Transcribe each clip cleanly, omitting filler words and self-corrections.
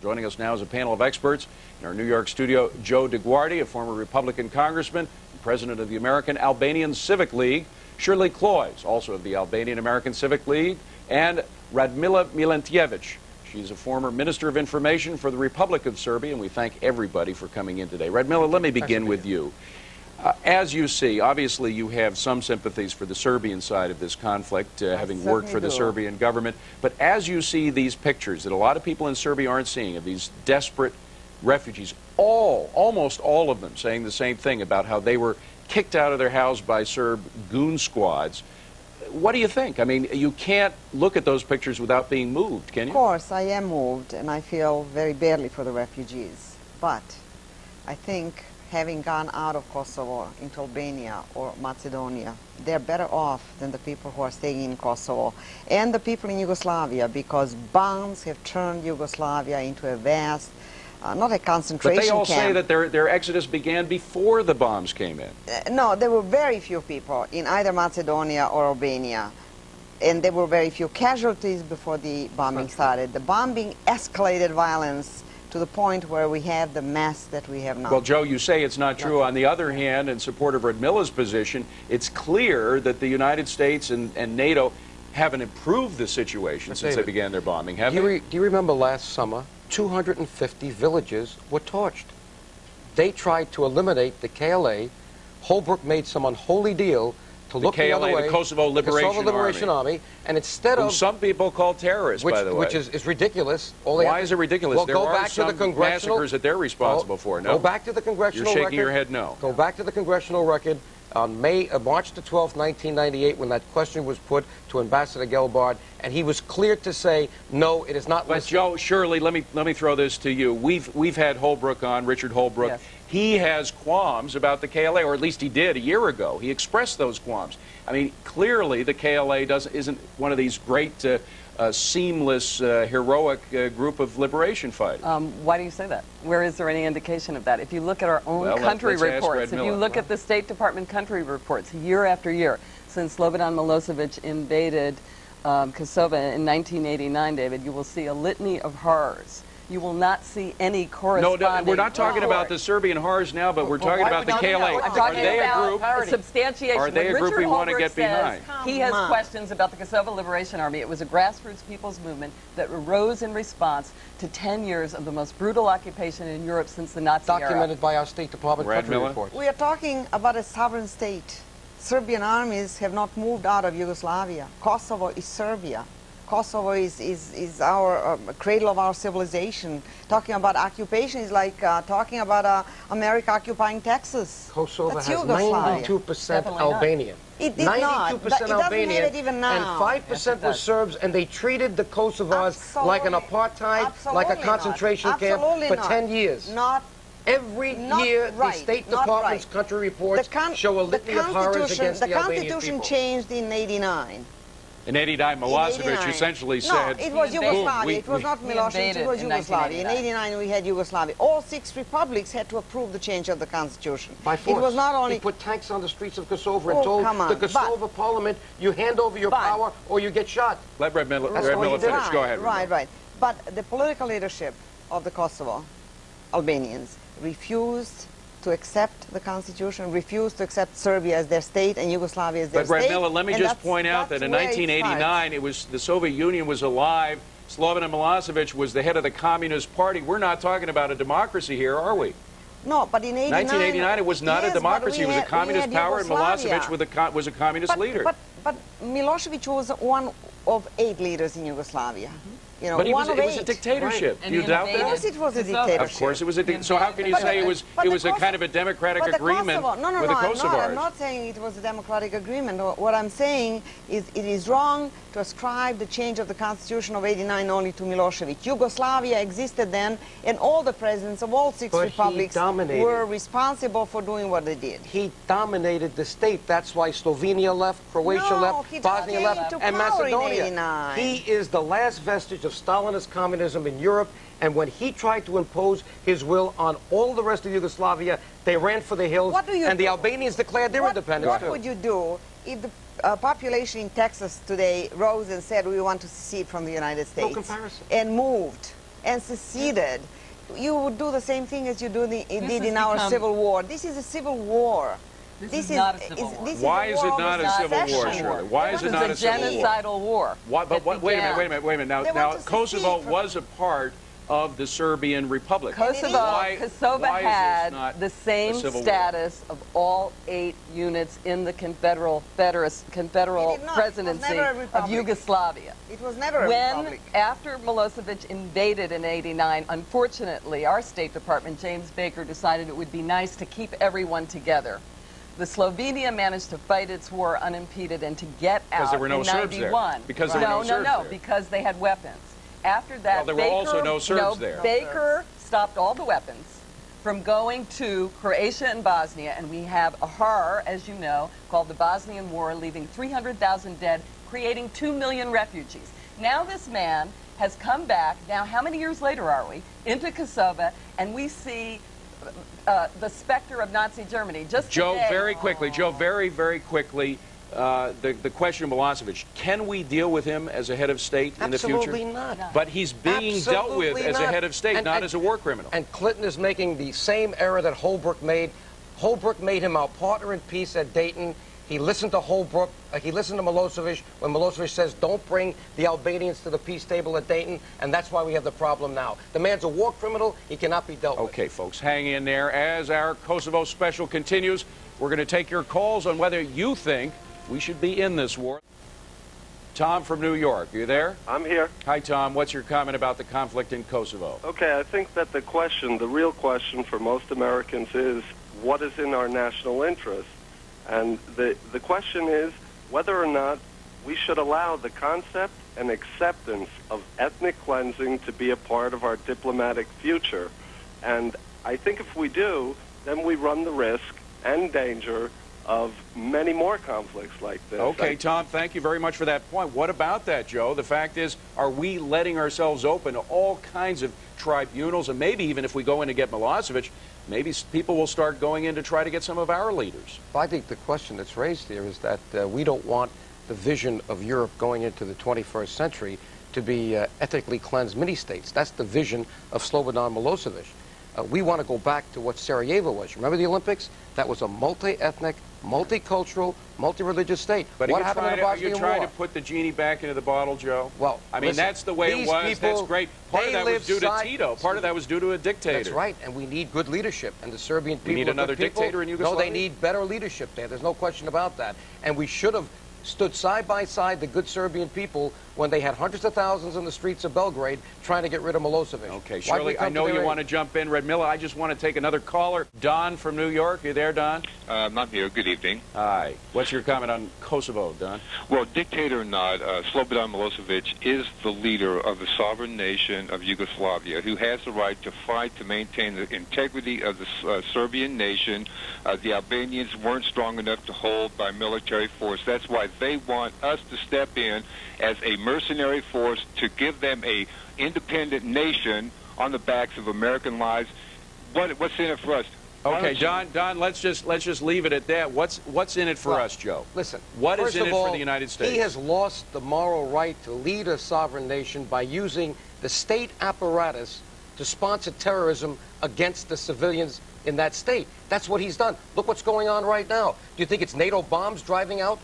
Joining us now is a panel of experts in our New York studio, DioGuardi, a former Republican congressman and president of the American Albanian Civic League, Shirley Cloyes, also of the Albanian American Civic League, and Radmila Milentijevic. She's a former Minister of Information for the Republic of Serbia, and we thank everybody for coming in today. Radmila, let me begin with you. As you see, obviously you have some sympathies for the Serbian side of this conflict, having worked for the Serbian government. But as you see these pictures that a lot of people in Serbia aren't seeing of these desperate refugees, almost all of them saying the same thing about how they were kicked out of their house by Serb goon squads. What do you think? I mean, you can't look at those pictures without being moved, can you? Of course, I am moved, and I feel very badly for the refugees. But I think having gone out of Kosovo into Albania or Macedonia, they're better off than the people who are staying in Kosovo and the people in Yugoslavia, because bombs have turned Yugoslavia into a vast, not a concentration camp. But they all say that their exodus began before the bombs came in. No, there were very few people in either Macedonia or Albania, and there were very few casualties before the bombing started. The bombing escalated violence to the point where we have the mess that we have now. Well, Joe, you say it's not true. On the other hand, in support of Radmila's position, it's clear that the United States and NATO haven't improved the situation since they began their bombing, have they? Do you remember last summer, 250 villages were torched? They tried to eliminate the KLA. Holbrooke made some unholy deal to look the other way. The Kosovo Liberation Army, and instead of some people call terrorists, by the way, which is ridiculous. Why is it ridiculous? Well, there are some massacres that they're responsible for. No, go back to the congressional record. You're shaking your head no. Go back to the congressional record on March the 12th, 1998, when that question was put to Ambassador Gelbard, and he was clear to say, no, it is not. But Joe, Shirley, let me throw this to you. We've had Holbrooke on, Richard Holbrooke. Yes. He has qualms about the KLA, or at least he did a year ago. He expressed those qualms. I mean, clearly the KLA isn't one of these great, seamless, heroic group of liberation fighters. Why do you say that? Where is there any indication of that? If you look at our own country reports, if you look at the State Department country reports year after year, since Slobodan Milosevic invaded Kosovo in 1989, David, you will see a litany of horrors. You will not see any corresponding. No, we're not talking about the Serbian horrors now, but we're talking about the KLA. I'm talking about substantiation. Are they a group we want to get behind? He has questions about the Kosovo Liberation Army. It was a grassroots people's movement that arose in response to 10 years of the most brutal occupation in Europe since the Nazi era. Documented by our State Department country reports. We are talking about a sovereign state. Serbian armies have not moved out of Yugoslavia. Kosovo is Serbia. Kosovo is our cradle of our civilization. Talking about occupation is like talking about America occupying Texas. Kosovo has 92% Albanian. It did 92% Albanian, it even now. And 5% were Serbs, and they treated the Kosovars like an apartheid, like a concentration camp for 10 years. Every year, the State Department's country reports show a litany of horrors against the Albanian people. The Constitution changed in '89. In '89, Milosevic essentially said... No, it was Yugoslavia. It was not Milosevic, it was Yugoslavia. In '89, we had Yugoslavia. All 6 republics had to approve the change of the Constitution. By force. It was not only... He put tanks on the streets of Kosovo and told the Kosovo Parliament, you hand over your power or you get shot. Let Radmila finish. Go ahead. Right. But the political leadership of the Kosovo Albanians refused to accept the Constitution, refused to accept Serbia as their state and Yugoslavia as their state. But Radmila, let me just point out that in 1989, it was the Soviet Union was alive. Slobodan Milosevic was the head of the Communist Party. We're not talking about a democracy here, are we? No, but in 1989, it was not a democracy. It was a communist power, and Milosevic was a communist leader. But Milosevic was one of 8 leaders in Yugoslavia. You know, but it was a dictatorship. Right. Do you doubt that? Of course it was a dictatorship. Of course it was a dictatorship. So how can you say it was a kind of a democratic agreement with the Kosovars? I'm not saying it was a democratic agreement. What I'm saying is it is wrong to ascribe the change of the Constitution of '89 only to Milosevic. Yugoslavia existed then, and all the presidents of all 6 republics were responsible for doing what they did. He dominated the state. That's why Slovenia left, Croatia left, Bosnia left, and Macedonia. He is the last vestige of Stalinist communism in Europe, and when he tried to impose his will on all the rest of Yugoslavia, they ran for the hills, and the Albanians declared their independence. What would you do if the population in Texas today rose and said, we want to secede from the United States? No comparison. And moved and seceded, you would do the same thing as you did in our Civil War. This is a civil war. This is not a civil war. Why is it not a civil war, Shirley? Why is it not a civil war? It's a genocidal war. But wait a minute. Now Kosovo was a part of the Serbian Republic. Kosovo had the same status of all 8 units in the confederal presidency of Yugoslavia. It was never a republic. After Milosevic invaded in '89, unfortunately, our State Department, James Baker, decided it would be nice to keep everyone together. The Slovenia managed to fight its war unimpeded and to get out in 91. Because there were no Serbs there. Because there were no Serbs there. Because they had weapons. After that, there were also no Serbs there. Baker stopped all the weapons from going to Croatia and Bosnia, and we have a horror, as you know, called the Bosnian War, leaving 300,000 dead, creating 2 million refugees. Now this man has come back, now how many years later are we, into Kosovo, and we see the specter of Nazi Germany. Just Joe, today, very quickly, the question of Milosevic, can we deal with him as a head of state in the future? Absolutely not. But he's being dealt with as a head of state, not as a war criminal. And Clinton is making the same error that Holbrooke made. Holbrooke made him our partner in peace at Dayton. He listened to Holbrooke. He listened to Milosevic when Milosevic says, don't bring the Albanians to the peace table at Dayton, and that's why we have the problem now. The man's a war criminal. He cannot be dealt with. Okay, folks, hang in there. As our Kosovo special continues, we're going to take your calls on whether you think we should be in this war. Tom from New York, are you there? I'm here. Hi, Tom. What's your comment about the conflict in Kosovo? Okay, I think that the real question for most Americans is, what is in our national interest? And the question is whether or not we should allow the concept and acceptance of ethnic cleansing to be a part of our diplomatic future. And I think if we do, then we run the risk and danger of many more conflicts like this. Okay, Tom, thank you very much for that point. What about that, Joe? The fact is, are we letting ourselves open to all kinds of tribunals, and maybe even if we go in to get Milosevic, maybe people will start going in to try to get some of our leaders? I think the question that's raised here is that we don't want the vision of Europe going into the 21st century to be ethnically cleansed mini-states. That's the vision of Slobodan Milosevic. We want to go back to what Sarajevo was. Remember the Olympics? That was a multi-ethnic, multicultural, multi-religious state. But what happened in the Bosnian War? Are you trying War? to put the genie back into the bottle, Joe? Well, I mean, listen, that's the way it was. People, that's great. Part of that was due to Tito. Part of that was due to a dictator. That's right, and we need good leadership. And the Serbian people... We need another dictator in Yugoslavia? No, they need better leadership there. There's no question about that. And we should have stood side by side the good Serbian people when they had hundreds of thousands in the streets of Belgrade trying to get rid of Milosevic. Okay, Shirley, I know you want to jump in. Radmila, I just want to take another caller. Don from New York. You there, Don? I'm here. Good evening. Hi. What's your comment on Kosovo, Don? Well, dictator or not, Slobodan Milosevic is the leader of the sovereign nation of Yugoslavia, who has the right to fight to maintain the integrity of the Serbian nation. The Albanians weren't strong enough to hold by military force. That's why they want us to step in as a mercenary force to give them a independent nation on the backs of American lives. What's in it for us? Okay, Don, let's just leave it at that. What's in it for us, Joe? Listen, what is in it for the United States? He has lost the moral right to lead a sovereign nation by using the state apparatus to sponsor terrorism against the civilians in that state. That's what he's done. Look what's going on right now. Do you think it's NATO bombs driving out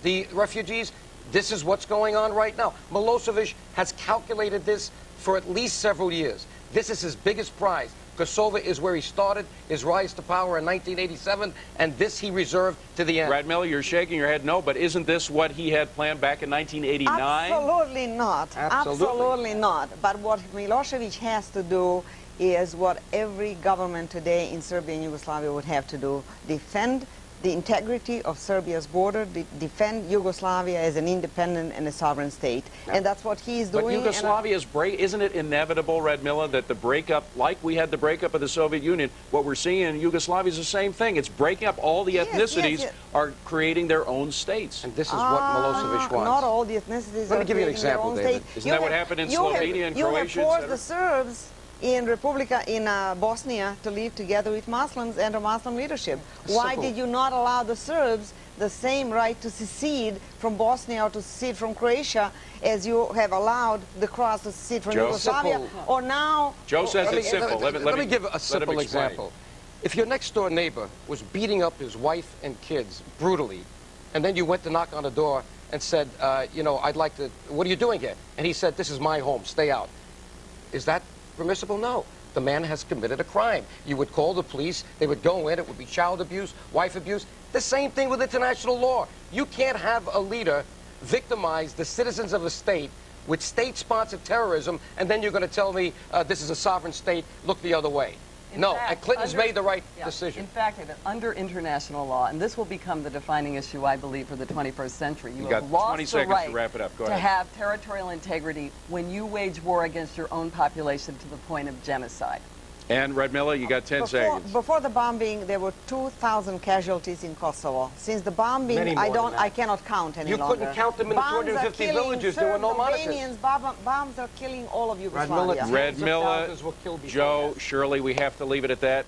the refugees? This is what's going on right now. Milosevic has calculated this for at least several years. This is his biggest prize. Kosovo is where he started his rise to power in 1987, and this he reserved to the end. Radmila, you're shaking your head no, but isn't this what he had planned back in 1989? Absolutely not. Absolutely not. But what Milosevic has to do is what every government today in Serbia and Yugoslavia would have to do: defend the integrity of Serbia's border, defend Yugoslavia as an independent and a sovereign state. And that's what he's doing. But Yugoslavia's isn't it inevitable, Radmila, that the breakup, like we had the breakup of the Soviet Union, what we're seeing in Yugoslavia is the same thing. It's breaking up. All the ethnicities are creating their own states. And this is what Milosevic wants. Not all the ethnicities Let me give you an example, David. Isn't that what happened in Slovenia and Croatia? You have forced the Serbs in Bosnia to live together with Muslims under Muslim leadership. Why did you not allow the Serbs the same right to secede from Bosnia or to secede from Croatia as you have allowed the Croats to secede from Yugoslavia, or now... Joe says it's simple. Let me give a simple example. If your next-door neighbor was beating up his wife and kids brutally, and then you went to knock on the door and said, you know, I'd like to, what are you doing here? And he said, this is my home, stay out. Is that permissible? No. The man has committed a crime. You would call the police, they would go in, it would be child abuse, wife abuse. The same thing with international law. You can't have a leader victimize the citizens of a state with state-sponsored terrorism, and then you're going to tell me this is a sovereign state, look the other way. No, and Clinton's made the right decision. In fact, under international law, and this will become the defining issue, I believe, for the 21st century, you have lost 20 seconds the right to wrap it up. Go ahead. to have territorial integrity when you wage war against your own population to the point of genocide. And Radmila, you got 10 seconds. Before the bombing, there were 2,000 casualties in Kosovo. Since the bombing, I cannot count any longer. You couldn't count them in the 250 villages. There were no monitors. Bombs are killing all of Yugoslavia. Radmila, Joe, Shirley, we have to leave it at that.